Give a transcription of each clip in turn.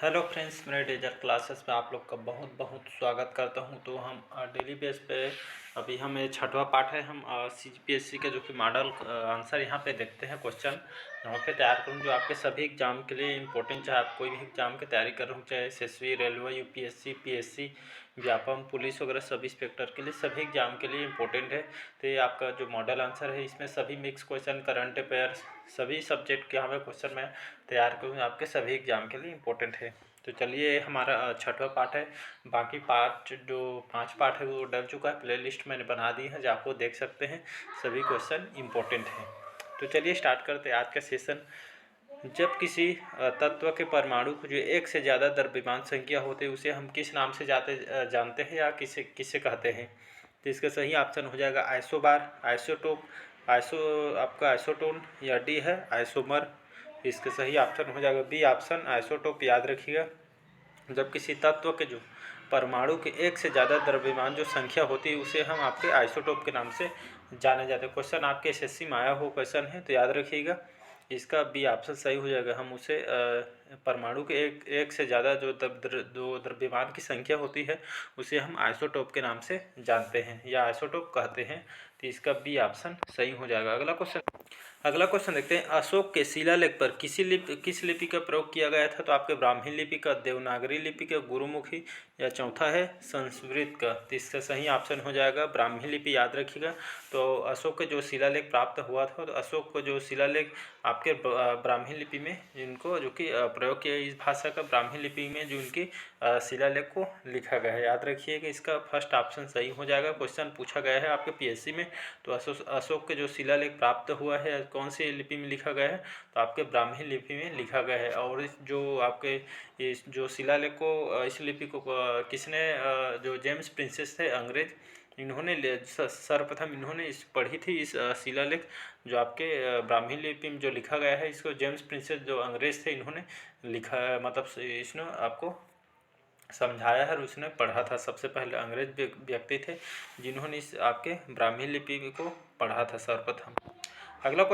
Hello friends, मेरे डेजर classes में आप लोग का बहुत बहुत स्वागत करता हूं। तो हम डेली बेस पे अभी हमें छठवां पाठ है। हम सीजीपीएससी के जो कि मॉडल आंसर यहां पे देखते हैं। क्वेश्चन यहाँ पे तैयार करूँ जो आपके सभी एग्जाम के लिए इंपॉर्टेंट, चाहे आप कोई भी एग्जाम की तैयारी कर रहे हो, चाहे SSC, railway, UPSC, PSC, Vyapam, police वगैरह सभी इंस्पेक्टर के लिए, सभी एग्जाम के लिए इंपॉर्टेंट है। तो ये आपका जो मॉडल आंसर है इसमें सभी मिक्स क्वेश्चन, करंट अफेयर्स, सभी सब्जेक्ट के हमें क्वेश्चन मैं तैयार करूँ आपके सभी एग्जाम के लिए इंपॉर्टेंट है। तो चलिए, हमारा छठवां पार्ट है। बाकी पार्ट जो 5 पार्ट है वो डल चुका है, प्ले लिस्ट मैंने बना दी है, जो आपको देख सकते हैं। सभी क्वेश्चन इंपॉर्टेंट हैं। तो चलिए स्टार्ट करते हैं आज का सेशन। जब किसी तत्व के परमाणु को जो एक से ज़्यादा द्रव्यमान संख्या होती है उसे हम किस नाम से जानते हैं या किसे किसे कहते हैं? तो इसका सही ऑप्शन हो जाएगा आइसोबार, आइसोटोप, आपका आइसोटोन, या डी है आइसोमर। इसका सही ऑप्शन हो जाएगा बी ऑप्शन आइसोटोप। याद रखिएगा, जब किसी तत्व के जो परमाणु के एक से ज़्यादा द्रव्यमान जो संख्या होती है उसे हम आपके आइसोटोप के नाम से जाने जाते हैं। क्वेश्चन आपके एसएससी में आया हो क्वेश्चन है, तो याद रखिएगा इसका बी ऑप्शन सही हो जाएगा। हम उसे परमाणु के एक से ज़्यादा जो द्रव्यमान की संख्या होती है उसे हम आइसोटोप के नाम से जानते हैं या आइसोटोप कहते हैं। तो इसका बी ऑप्शन सही हो जाएगा। अगला क्वेश्चन देखते हैं। अशोक के शिलालेख पर किस लिपि का प्रयोग किया गया था? तो आपके ब्राह्मी लिपि का, देवनागरी लिपि का, गुरुमुखी, या चौथा है संस्कृत का। तो इसका सही ऑप्शन हो जाएगा ब्राह्मी लिपि। याद रखिएगा, तो अशोक का जो शिलालेख प्राप्त हुआ था, तो अशोक को जो शिलालेख आपके ब्राह्मी लिपि में जिनको जो कि प्रयोग किया, इस भाषा का ब्राह्मी लिपि में जो उनकी शिलालेख को लिखा गया है। याद रखिएगा इसका फर्स्ट ऑप्शन सही हो जाएगा। क्वेश्चन पूछा गया है आपके पीएससी में। तो अशोक के जो शिलालेख प्राप्त हुआ है कौन सी लिपि में लिखा गया है? तो आपके ब्राह्मी लिपि में लिखा गया है। और इस जो आपके इस जो शिलालेख को, इस लिपि को किसने, जो जेम्स प्रिंसेस थे अंग्रेज, इन्होंने सर्वप्रथम इन्होंने इस पढ़ी थी इस शिलालेख जो आपके ब्राह्मी लिपि में जो लिखा गया है। इसको जेम्स प्रिंसेस जो अंग्रेज थे इन्होंने लिखा, मतलब इसने आपको समझाया है और उसने पढ़ा था। सबसे पहले अंग्रेज व्यक्ति थे जिन्होंने इस आपके ब्राह्मी लिपि को पढ़ा था सर्वप्रथम। अगला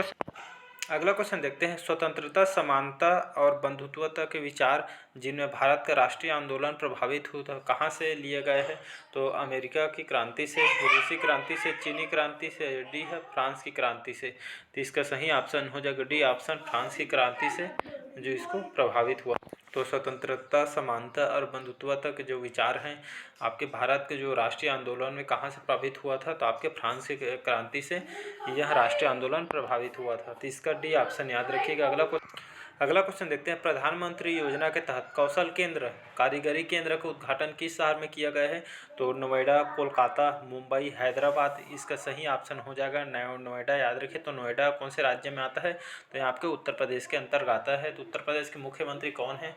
क्वेश्चन देखते हैं। स्वतंत्रता, समानता और बंधुत्वता के विचार जिनमें भारत का राष्ट्रीय आंदोलन प्रभावित हुआ था, कहाँ से लिए गए हैं? तो अमेरिका की क्रांति से, रूसी क्रांति से, चीनी क्रांति से, डी है फ्रांस की क्रांति से। तो इसका सही ऑप्शन हो जाएगा डी ऑप्शन फ्रांस की क्रांति से जो इसको प्रभावित हुआ। तो स्वतंत्रता, समानता और बंधुत्वता के जो विचार हैं आपके भारत के जो राष्ट्रीय आंदोलन में कहाँ से प्रभावित हुआ था? तो आपके फ्रांस की क्रांति से यह राष्ट्रीय आंदोलन प्रभावित हुआ था। तो इसका डी ऑप्शन याद रखिएगा। अगला क्वेश्चन देखते हैं। प्रधानमंत्री योजना के तहत कौशल केंद्र, कारीगरी केंद्र का उद्घाटन किस शहर में किया गया है? तो नोएडा, कोलकाता, मुंबई, हैदराबाद। इसका सही ऑप्शन हो जाएगा नोएडा। याद रखिए, तो नोएडा कौन से राज्य में आता है? तो यहाँ आपके उत्तर प्रदेश के अंतर्गत आता है। तो उत्तर प्रदेश के मुख्यमंत्री कौन है?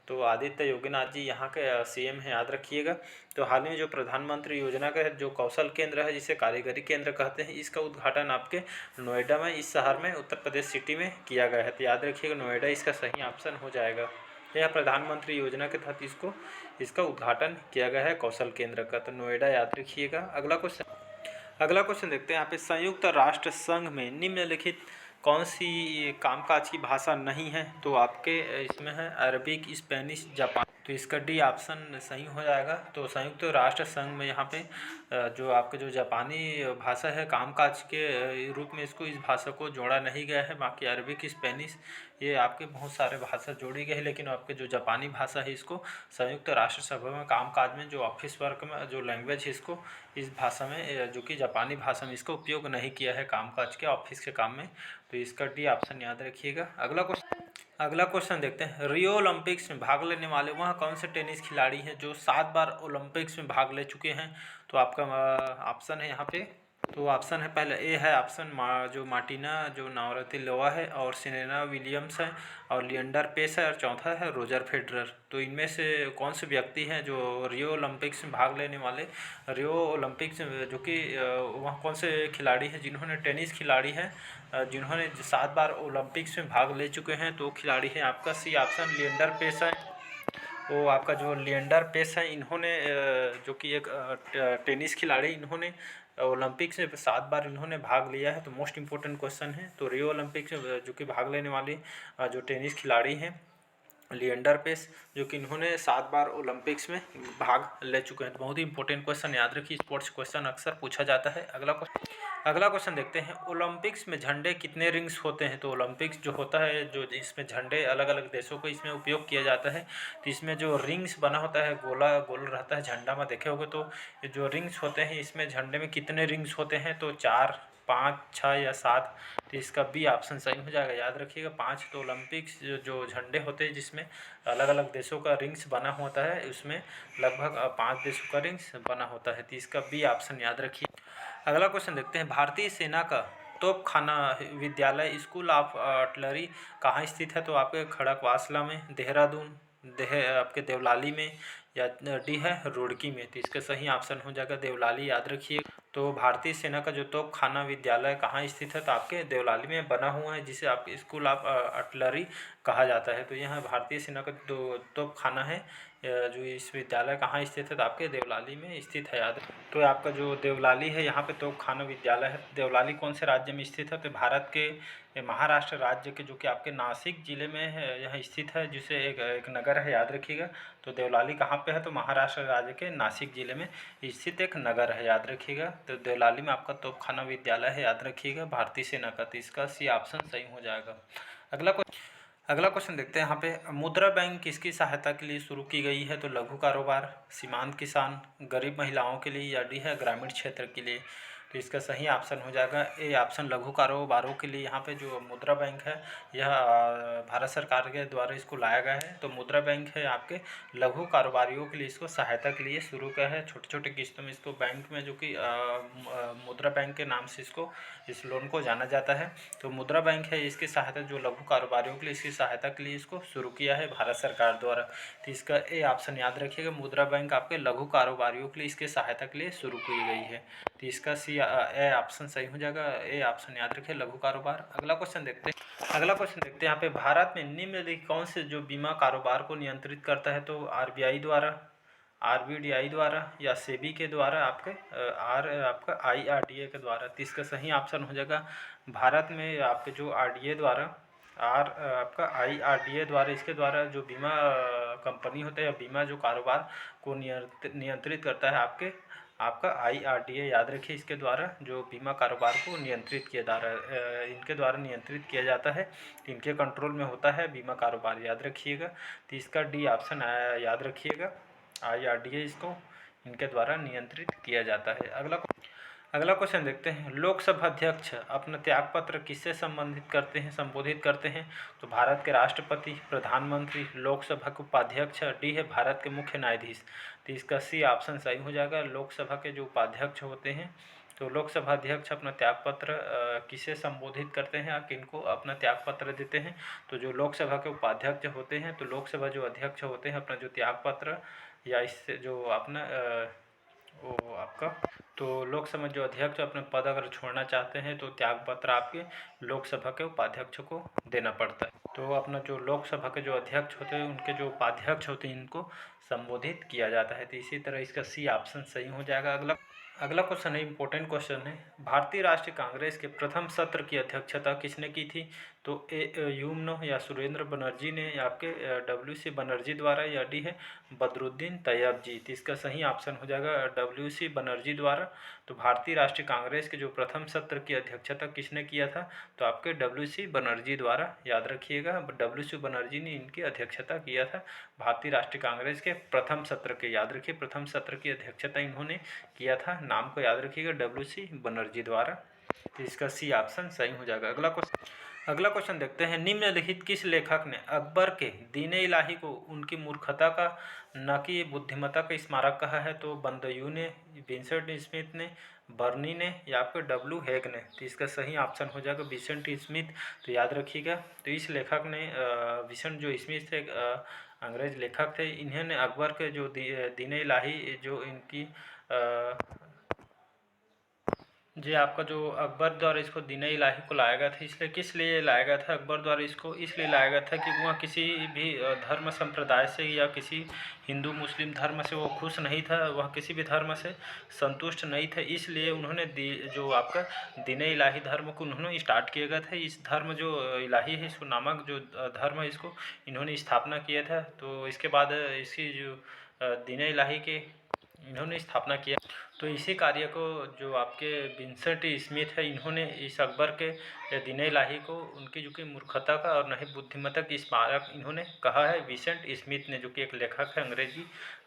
तो आदित्य योगीनाथ जी यहाँ के सीएम हैं। याद रखिएगा। तो हाल में जो प्रधानमंत्री योजना का जो कौशल केंद्र है जिसे कारीगरी केंद्र कहते हैं, इसका उद्घाटन आपके नोएडा में, इस शहर में, उत्तर प्रदेश सिटी में किया गया है। तो याद रखिएगा नोएडा इसका सही ऑप्शन हो जाएगा। यह प्रधानमंत्री योजना के तहत इसका उद्घाटन किया गया है कौशल केंद्र का। तो नोएडा याद रखिएगा। अगला क्वेश्चन देखते हैं। यहाँ पे संयुक्त राष्ट्र संघ में निम्नलिखित कौन सी कामकाज की भाषा नहीं है? तो आपके इसमें है अरबिक, स्पेनिश, जापानी। तो इसका डी ऑप्शन सही हो जाएगा। तो संयुक्त राष्ट्र संघ में यहाँ पे जो आपके जो जापानी भाषा है कामकाज के रूप में इस भाषा को जोड़ा नहीं गया है। बाकी अरबिक, स्पेनिश ये आपके बहुत सारे भाषा जोड़ी गई है, लेकिन आपके जो जापानी भाषा है इसको संयुक्त राष्ट्र सभा में कामकाज में जो ऑफिस वर्क में जो लैंग्वेज है इसको, इस भाषा में जो कि जापानी भाषा में इसका उपयोग नहीं किया है कामकाज के, ऑफिस के काम में। तो इसका डी ऑप्शन याद रखिएगा। अगला क्वेश्चन देखते हैं। रियो ओलंपिक्स में भाग लेने वाले वह कौन से टेनिस खिलाड़ी हैं जो 7 बार ओलंपिक्स में भाग ले चुके हैं? तो आपका ऑप्शन है यहाँ पे, तो ऑप्शन है पहले ए है ऑप्शन जो मार्टिना जो नावरातिलोवा है, और सेरेना विलियम्स है, और लिएंडर पेस है, और चौथा है रोजर फेडरर। तो इनमें से कौन से व्यक्ति हैं जो रियो ओलंपिक्स में भाग लेने वाले? रियो ओलंपिक्स जो कि वह कौन से खिलाड़ी हैं जिन्होंने, टेनिस खिलाड़ी हैं जिन्होंने 7 बार ओलंपिक्स में भाग ले चुके हैं? तो खिलाड़ी है आपका सी ऑप्शन लिएंडर पेस है। वो आपका जो लिएंडर पेस है इन्होंने जो कि एक टेनिस खिलाड़ी, इन्होंने ओलंपिक्स में 7 बार इन्होंने भाग लिया है। तो मोस्ट इंपॉर्टेंट क्वेश्चन है। तो रियो ओलंपिक्स में जो कि भाग लेने वाली जो टेनिस खिलाड़ी हैं लिएंडर पेस, जो कि इन्होंने 7 बार ओलंपिक्स में भाग ले चुके हैं। तो बहुत ही इंपॉर्टेंट क्वेश्चन, याद रखिए, स्पोर्ट्स क्वेश्चन अक्सर पूछा जाता है। अगला क्वेश्चन देखते हैं, ओलंपिक्स में झंडे कितने रिंग्स होते हैं। तो ओलंपिक्स जो होता है, जो इसमें झंडे अलग अलग देशों को इसमें उपयोग किया जाता है, तो इसमें जो रिंग्स बना होता है, गोला गोल रहता है झंडा में, देखे होगे। तो ये जो रिंग्स होते हैं, इसमें झंडे में कितने रिंग्स होते हैं, तो 4, 5, 6 या 7। तो इसका बी ऑप्शन सही हो जाएगा, याद रखिएगा 5। तो ओलंपिक्स जो झंडे होते हैं जिसमें अलग अलग देशों का रिंग्स बना होता है, उसमें लगभग 5 देशों का रिंग्स बना होता है। तो इसका बी ऑप्शन याद रखिए। अगला क्वेश्चन देखते हैं, भारतीय सेना का तोपखाना विद्यालय स्कूल ऑफ आर्टिलरी कहाँ स्थित है। तो आपके खड़गवासला में, देहरादून, आपके देवलाली में, या डी है रुड़की में। तो इसका सही ऑप्शन हो जाएगा देवलाली, याद रखिए। तो भारतीय सेना का जो तोपखाना विद्यालय कहाँ स्थित है, तो आपके देवलाली में बना हुआ है, जिसे आप स्कूल ऑफ आर्टिलरी कहा जाता है। तो यहाँ भारतीय सेना का जो तोपखाना है, जो इस विद्यालय कहाँ स्थित है, तो आपके देवलाली में स्थित है, याद। तो आपका जो देवलाली है, यहाँ पे तोपखाना विद्यालय है। देवलाली कौन से राज्य में स्थित है, तो भारत के महाराष्ट्र राज्य के, जो कि आपके नासिक जिले में है, यहाँ स्थित है, जिसे एक नगर है, याद रखिएगा। तो देवलाली कहाँ पे है, तो महाराष्ट्र राज्य के नासिक जिले में स्थित एक नगर है, याद रखिएगा। तो देवलाली में आपका तोपखाना विद्यालय है, याद रखिएगा, भारतीय सेना का। तो इसका सी ऑप्शन सही हो जाएगा। अगला क्वेश्चन देखते हैं, यहाँ पे मुद्रा बैंक किसकी सहायता के लिए शुरू की गई है। तो लघु कारोबार, सीमांत किसान, गरीब महिलाओं के लिए, या डी है ग्रामीण क्षेत्र के लिए। तो इसका सही ऑप्शन हो जाएगा ए ऑप्शन, लघु कारोबारों के लिए। यहाँ पे जो मुद्रा बैंक है, यह भारत सरकार के द्वारा इसको लाया गया है। तो मुद्रा बैंक है आपके लघु कारोबारियों के लिए, इसको सहायता के लिए शुरू किया है। छोटे छोटे किस्तों में इसको बैंक में, जो कि मुद्रा बैंक के नाम से इस लोन को जाना जाता है। तो मुद्रा बैंक है, इसकी सहायता जो लघु कारोबारियों के लिए, इसकी सहायता के लिए इसको शुरू किया है भारत सरकार द्वारा। तो इसका ए ऑप्शन याद रखिएगा, मुद्रा बैंक आपके लघु कारोबारियों के लिए इसकी सहायता के लिए शुरू की गई है। तो इसका सी ए ऑप्शन सही हो जाएगा, ए ऑप्शन याद रखिए, लघु कारोबार। अगला क्वेश्चन देखते हैं, यहाँ पे भारत में निम्नलिखित कौन से जो बीमा कारोबार को नियंत्रित करता है। तो आरबीआई द्वारा, आरबीडीआई द्वारा, या सेबी के द्वारा, आपका आईआरडीए के द्वारा। तो इसका सही ऑप्शन हो जाएगा, भारत में आपके जो आरडीए द्वारा, आपका आईआरडीए द्वारा, इसके द्वारा जो बीमा कंपनी होता है, या बीमा जो कारोबार को नियंत्रित करता है, आपका आईआरडीए, याद रखिए। इसके द्वारा जो बीमा कारोबार को नियंत्रित किया जा रहा है, इनके द्वारा नियंत्रित किया जाता है, इनके कंट्रोल में होता है बीमा कारोबार, याद रखिएगा। तो इसका डी ऑप्शन याद रखिएगा, आईआरडीए, इसको इनके द्वारा नियंत्रित किया जाता है। अगला क्वेश्चन देखते हैं, लोकसभा अध्यक्ष अपना त्यागपत्र किससे संबोधित करते हैं। तो भारत के राष्ट्रपति, प्रधानमंत्री, लोकसभा के उपाध्यक्ष, डी है भारत के मुख्य न्यायाधीश। तो इसका सी ऑप्शन सही हो जाएगा, लोकसभा के जो उपाध्यक्ष होते हैं, तो लोकसभा अध्यक्ष अपना त्यागपत्र किसे संबोधित करते हैं, किनको अपना त्यागपत्र देते हैं। तो जो लोकसभा के उपाध्यक्ष होते हैं, तो लोकसभा जो अध्यक्ष होते हैं, अपना जो त्यागपत्र, या इससे जो अपना वो आपका, तो लोकसभा जो अध्यक्ष अपने पद अगर छोड़ना चाहते हैं, तो त्यागपत्र आपके लोकसभा के उपाध्यक्ष को देना पड़ता है। तो अपना जो लोकसभा के जो अध्यक्ष होते हैं, उनके जो उपाध्यक्ष होते हैं, इनको संबोधित किया जाता है। तो इसी तरह इसका सी ऑप्शन सही हो जाएगा। अगला क्वेश्चन है, इंपॉर्टेंट क्वेश्चन है, भारतीय राष्ट्रीय कांग्रेस के प्रथम सत्र की अध्यक्षता किसने की थी। तो यूमनो, या सुरेंद्र बनर्जी ने, या आपके डब्ल्यू सी बनर्जी द्वारा, या डी है बदरुद्दीन तैयब जी। तो इसका सही ऑप्शन हो जाएगा डब्ल्यू सी बनर्जी द्वारा। तो भारतीय राष्ट्रीय कांग्रेस के जो प्रथम सत्र की अध्यक्षता किसने किया था, तो आपके डब्ल्यू सी बनर्जी द्वारा, याद रखिएगा, डब्ल्यू सी बनर्जी ने इनकी अध्यक्षता किया था भारतीय राष्ट्रीय कांग्रेस के प्रथम सत्र के, याद रखिए, प्रथम सत्र की अध्यक्षता इन्होंने किया था। नाम को याद रखिएगा, डब्ल्यू सी बनर्जी द्वारा। तो इसका सी ऑप्शन सही हो जाएगा। अगला क्वेश्चन देखते हैं, निम्नलिखित किस लेखक ने अकबर के दीन इलाही को उनकी मूर्खता का, न कि बुद्धिमत्ता का स्मारक कहा है। तो बंदयू ने, विंसेंट स्मिथ ने, बर्नी ने, या आपके डब्ल्यू हेग ने। तो इसका सही ऑप्शन हो जाएगा विंसेंट स्मिथ। तो याद रखिएगा, तो इस लेखक ने, विंसेंट जो स्मिथ थे, अंग्रेज लेखक थे, इन्होंने अकबर के जो दीन इलाही, जो इनकी जी, आपका जो अकबर द्वारा इसको दीन-ए-इलाही को लाया गया था, इसलिए किस लिए लाया गया था अकबर द्वारा इसको? इसलिए लाया गया था कि वह किसी भी धर्म संप्रदाय से या किसी हिंदू मुस्लिम धर्म से वो खुश नहीं था, वह किसी भी धर्म से संतुष्ट नहीं थे, इसलिए उन्होंने जो आपका दीन-ए-इलाही धर्म को उन्होंने स्टार्ट किया गया था। इस धर्म जो इलाही है, इसको नामक जो धर्म है, इसको इन्होंने स्थापना किया था। तो इसके बाद इसकी जो दीन-ए-इलाही के इन्होंने स्थापना किया। तो इसी कार्य को जो आपके विंसेंट स्मिथ है, इन्होंने इस अकबर के दीन-ए-इलाही को उनकी जो कि मूर्खता का और नहीं बुद्धिमत्ता की स्मारक इन्होंने कहा है। विंसेंट स्मिथ ने, जो कि एक लेखक है,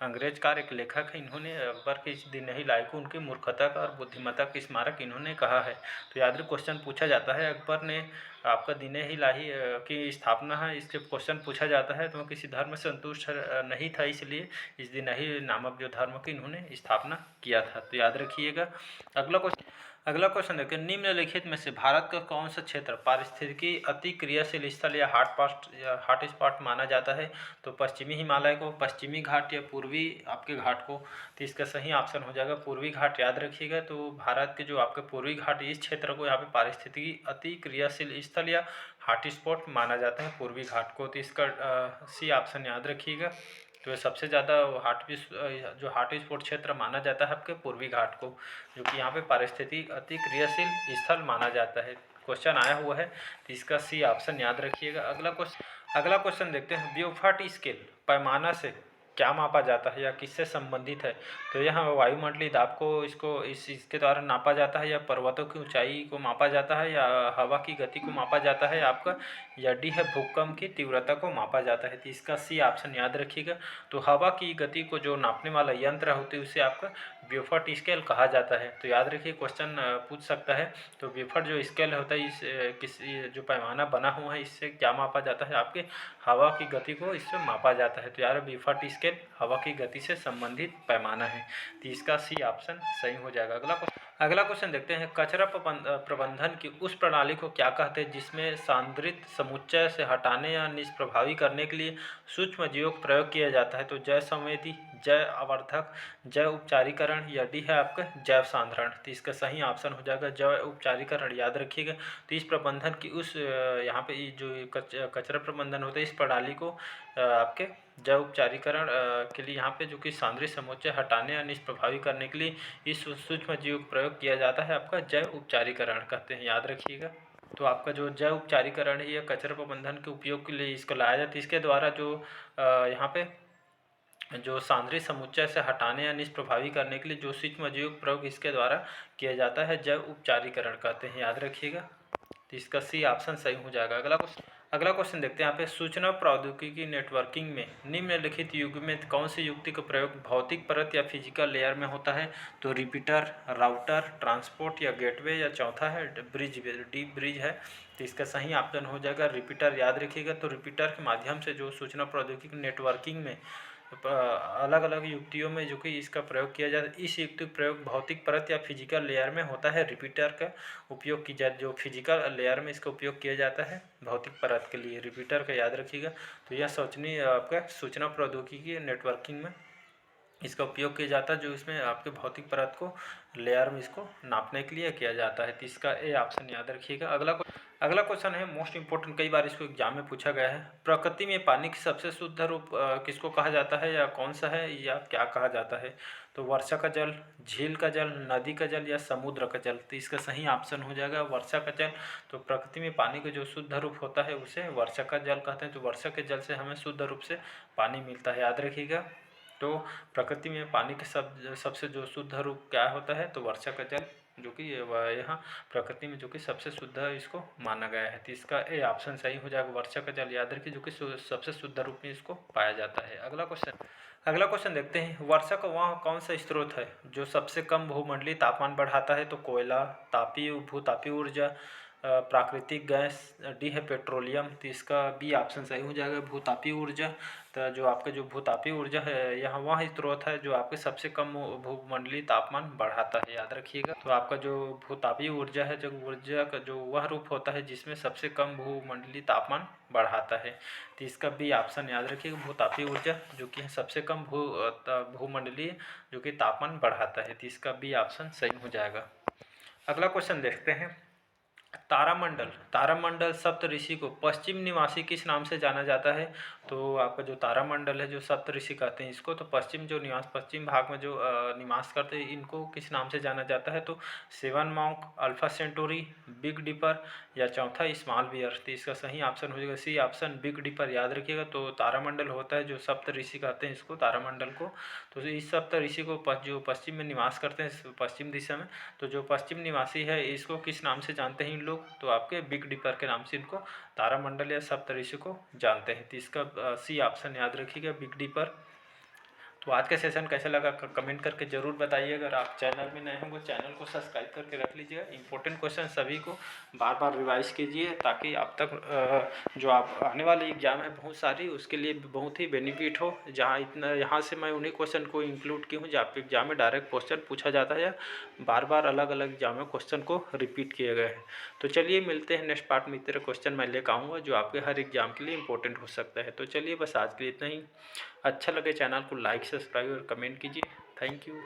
अंग्रेज का एक लेखक है, इन्होंने अकबर के इस दीन-ए-इलाही को उनकी मूर्खता का और बुद्धिमत्ता की स्मारक इन्होंने कहा है। तो याद रखिए, क्वेश्चन पूछा जाता है अकबर ने आपका दीन-ए-इलाही की स्थापना है, इससे क्वेश्चन पूछा जाता है तो वह किसी धर्म से संतुष्ट नहीं था, इसलिए इस दीन-ए-इलाही नामक जो धर्म की इन्होंने स्थापना किया था। तो याद रखिएगा। अगला क्वेश्चन देखते हैं, निम्नलिखित में से भारत का कौन सा क्षेत्र पारिस्थितिकी अति क्रियाशील स्थल या हॉट स्पॉट माना जाता है? तो पश्चिमी हिमालय को, पश्चिमी घाट या पूर्वी आपके घाट को? तो इसका सही ऑप्शन हो जाएगा पूर्वी घाट। याद रखिएगा। तो भारत के जो आपके पूर्वी घाट, इस क्षेत्र को यहाँ पे पारिस्थितिकी अति क्रियाशील स्थल या हॉट स्पॉट माना जाता है, पूर्वी घाट को। तो इसका सी ऑप्शन याद रखिएगा। तो सबसे ज़्यादा जो हॉट स्पॉट क्षेत्र माना जाता है आपके पूर्वी घाट को, जो कि यहाँ पे पारिस्थितिक अति क्रियाशील स्थल माना जाता है। क्वेश्चन आया हुआ है, तो इसका सी ऑप्शन याद रखिएगा। अगला क्वेश्चन देखते हैं, ब्यूफर्ट स्केल पैमाना से क्या मापा जाता है या किससे संबंधित है? तो यहाँ वायुमंडलीय दाब को इसके द्वारा नापा जाता है, या पर्वतों की ऊंचाई को मापा जाता है, या हवा की गति को मापा जाता है आपका, या डी है भूकंप की तीव्रता को मापा जाता है। तो इसका सी ऑप्शन याद रखिएगा। तो हवा की गति को जो नापने वाला यंत्र होती है उसे आपका ब्यूफर्ट स्केल कहा जाता है। तो याद रखिए, क्वेश्चन पूछ सकता है। तो ब्यूफर्ट जो स्केल होता है, जो पैमाना बना हुआ है, इससे क्या मापा जाता है? आपके हवा की गति को इससे मापा जाता है। तो यार ब्यूफर्ट स्केल हवा की गति से संबंधित पैमाना है। तो इसका सी ऑप्शन सही हो जाएगा। अगला क्वेश्चन देखते हैं, कचरा प्रबंधन की उस प्रणाली को क्या कहते हैं जिसमें सांद्रित समुच्चय से हटाने या निष्प्रभावी करने के लिए सूक्ष्म जीवों का प्रयोग किया जाता है? तो जैव संवेदी, जैव आवर्धक, जैव उपचारीकरण, या डी है आपका जैव सांद्रण। तो इसका सही ऑप्शन हो जाएगा जैव उपचारीकरण। याद रखिएगा। तो इस प्रबंधन की यहाँ पे जो कचरा प्रबंधन होता है, इस प्रणाली को आपके जैव उपचारीकरण के लिए यहाँ पे जो कि सांद्रित समुच्चय हटाने या निष्प्रभावी करने के लिए इस सूक्ष्म जीव का प्रयोग किया जाता है, आपका जैव उपचारीकरण कहते हैं। याद रखिएगा। तो आपका जो जैव उपचारीकरण है, या कचरा प्रबंधन के उपयोग के लिए इसको लाया जाता है। इसके द्वारा जो यहाँ पे जो सांद्रित समुच्चय से हटाने या निष्प्रभावी करने के लिए जो सूक्ष्म जीव का प्रयोग इसके द्वारा किया जाता है, जैव उपचारीकरण कहते हैं। याद रखिएगा। तो इसका सी ऑप्शन सही हो जाएगा। अगला क्वेश्चन देखते हैं यहाँ पे, सूचना प्रौद्योगिकी नेटवर्किंग में निम्नलिखित युग में कौन सी युक्ति का प्रयोग भौतिक परत या फिजिकल लेयर में होता है? तो रिपीटर, राउटर, ट्रांसपोर्ट, या गेटवे, या चौथा है ब्रिज, डीप ब्रिज है। तो इसका सही ऑप्शन हो जाएगा रिपीटर। याद रखिएगा। तो रिपीटर के माध्यम से जो सूचना प्रौद्योगिकी नेटवर्किंग में अलग अलग युक्तियों में जो कि इसका प्रयोग किया जाता है, इस युक्ति का प्रयोग भौतिक परत या फिजिकल लेयर में होता है। रिपीटर का उपयोग की जाए, जो फिजिकल लेयर में इसका उपयोग किया जाता है भौतिक परत के लिए, रिपीटर का याद रखिएगा। तो यह सोचनी आपका सूचना प्रौद्योगिकी नेटवर्किंग में इसका उपयोग किया जाता है, जो इसमें आपके भौतिक परत को लेयर में इसको नापने के लिए किया जाता है। तो इसका ए ऑप्शन याद रखिएगा। अगला क्वेश्चन है मोस्ट इंपॉर्टेंट, कई बार इसको एग्जाम में पूछा गया है, प्रकृति में पानी की सबसे शुद्ध रूप किसको कहा जाता है, या कौन सा है, या क्या कहा जाता है? तो वर्षा का जल, झील का जल, नदी का जल, या समुद्र का जल? तो इसका सही ऑप्शन हो जाएगा वर्षा का जल। तो प्रकृति में पानी का जो शुद्ध रूप होता है उसे वर्षा का जल कहते हैं। तो वर्षा के जल से हमें शुद्ध रूप से पानी मिलता है। याद रखिएगा। तो प्रकृति में पानी के सबसे जो शुद्ध रूप क्या होता है? तो वर्षा का जल, जो कि यहाँ प्रकृति में जो कि सबसे शुद्ध इसको माना गया है। तो इसका ए ऑप्शन सही हो जाएगा वर्षा का जल। याद रखिए, जो कि सबसे शुद्ध रूप में इसको पाया जाता है। अगला क्वेश्चन देखते हैं, वर्षा का वह कौन सा स्रोत है जो सबसे कम भूमंडलीय तापमान बढ़ाता है? तो कोयला, भूतापीय ऊर्जा, प्राकृतिक गैस, डी है पेट्रोलियम। तो इसका बी ऑप्शन सही हो जाएगा भूतापीय ऊर्जा। तो जो आपका जो भूतापीय ऊर्जा है, यहाँ वह स्रोत है जो आपके सबसे कम भूमंडलीय तापमान बढ़ाता है। याद रखिएगा। तो आपका जो भूतापीय ऊर्जा है, जो ऊर्जा का जो वह रूप होता है जिसमें सबसे कम भूमंडलीय तापमान बढ़ाता है। तो इसका बी ऑप्शन याद रखिएगा भूतापीय ऊर्जा, जो कि सबसे कम भूमंडलीय जो कि तापमान बढ़ाता है। तो इसका बी ऑप्शन सही हो जाएगा। अगला क्वेश्चन देखते हैं। तारामंडल, तारामंडल सप्तऋषि को पश्चिम निवासी किस नाम से जाना जाता है? तो आपका जो तारामंडल है, जो सप्तऋषि कहते हैं इसको, तो पश्चिम भाग में जो निवास करते हैं इनको किस नाम से जाना जाता है? तो seven mark, Alpha Centauri, Big Dipper या चौथा स्मॉल बियर। तो इसका सही ऑप्शन हो जाएगा सी ऑप्शन, बिग डिपर। याद रखिएगा। तो तारामंडल होता है जो सप्तऋषि कहते हैं इसको, तारामंडल को। तो इस सप्तऋषि को जो पश्चिम में निवास करते हैं, पश्चिम दिशा में, तो जो पश्चिम निवासी है इसको किस नाम से जानते हैं इन लोग? तो आपके बिग डिपर के नाम से इनको तारामंडल या सप्तऋषि को जानते हैं। तो इसका सी ऑप्शन याद रखिएगा, बिग डिपर। तो आज का सेशन कैसा लगा कमेंट करके ज़रूर बताइए। अगर आप चैनल में नए होंगे चैनल को सब्सक्राइब करके रख लीजिएगा। इंपॉर्टेंट क्वेश्चन सभी को बार बार रिवाइज कीजिए ताकि आप तक जो आप आने वाली एग्ज़ाम है बहुत सारी, उसके लिए बहुत ही बेनिफिट हो। यहाँ से मैं उन्हीं क्वेश्चन को इंक्लूड की हूँ जो आपके एग्जाम में डायरेक्ट क्वेश्चन पूछा जाता है या बार बार अलग अलग एग्जाम में क्वेश्चन को रिपीट किए गए हैं। तो चलिए मिलते हैं नेक्स्ट पार्ट में। इतने क्वेश्चन मैं लेकर आऊँगा जो आपके हर एग्जाम के लिए इंपॉर्टेंट हो सकता है। तो चलिए बस आज के लिए इतना ही। अच्छा लगे चैनल को लाइक, सब्सक्राइब और कमेंट कीजिए। Thank you.